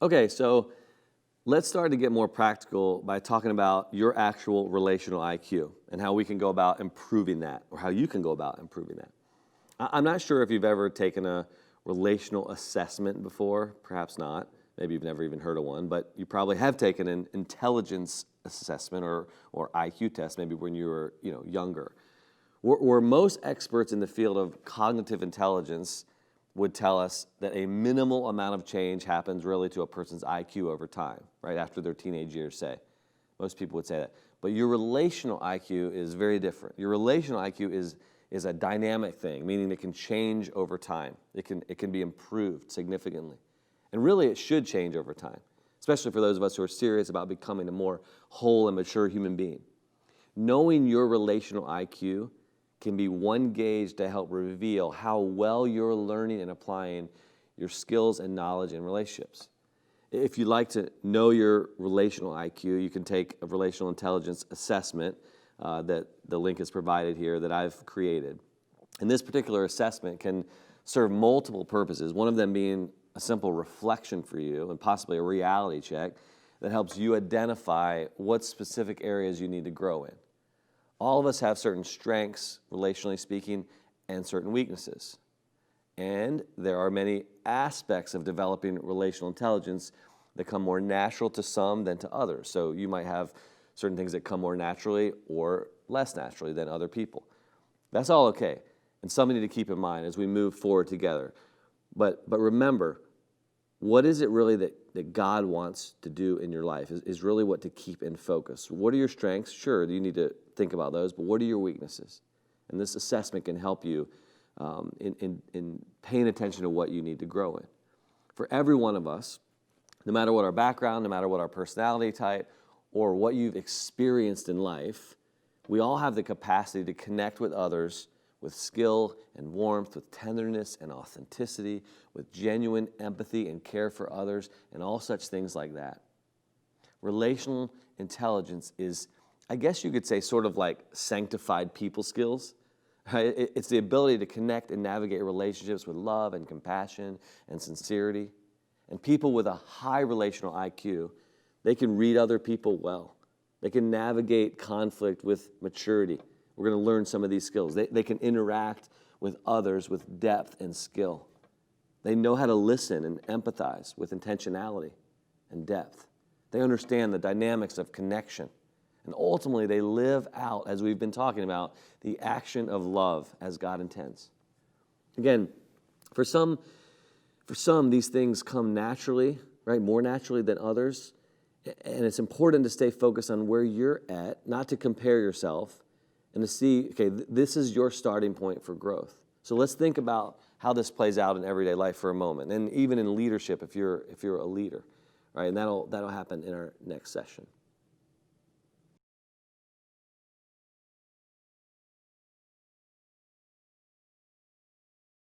Okay, so let's start to get more practical by talking about your actual relational IQ and how we can go about improving that, or how you can go about improving that. I'm not sure if you've ever taken a relational assessment before, perhaps not. Maybe you've never even heard of one, but you probably have taken an intelligence assessment or IQ test, maybe when you were younger. Where most experts in the field of cognitive intelligence would tell us that a minimal amount of change happens really to a person's IQ over time, right after their teenage years, say. Most people would say that. But your relational IQ is very different. Your relational IQ is a dynamic thing, meaning it can change over time. It can be improved significantly. And really it should change over time, especially for those of us who are serious about becoming a more whole and mature human being. Knowing your relational IQ can be one gauge to help reveal how well you're learning and applying your skills and knowledge in relationships. If you'd like to know your relational IQ, you can take a relational intelligence assessment that the link is provided here that I've created. And this particular assessment can serve multiple purposes, one of them being a simple reflection for you and possibly a reality check that helps you identify what specific areas you need to grow in. All of us have certain strengths, relationally speaking, and certain weaknesses. And there are many aspects of developing relational intelligence that come more natural to some than to others. So you might have certain things that come more naturally or less naturally than other people. That's all okay, and something to keep in mind as we move forward together. But remember, what is it really that God wants to do in your life is really what to keep in focus. What are your strengths? Sure, you need to think about those, but what are your weaknesses? And this assessment can help you in paying attention to what you need to grow in. For every one of us, no matter what our background, no matter what our personality type, or what you've experienced in life, we all have the capacity to connect with others with skill and warmth, with tenderness and authenticity, with genuine empathy and care for others, and all such things like that. Relational intelligence is, I guess you could say, sort of like sanctified people skills. Right? It's the ability to connect and navigate relationships with love and compassion and sincerity. And people with a high relational IQ, they can read other people well. They can navigate conflict with maturity. We're going to learn some of these skills. They can interact with others with depth and skill. They know how to listen and empathize with intentionality and depth. They understand the dynamics of connection. And ultimately, they live out, as we've been talking about, the action of love as God intends. Again, for some, these things come naturally, right? More naturally than others. And it's important to stay focused on where you're at, not to compare yourself, and to see, okay, this is your starting point for growth. So let's think about how this plays out in everyday life for a moment, and even in leadership if you're a leader, right? And that'll happen in our next session.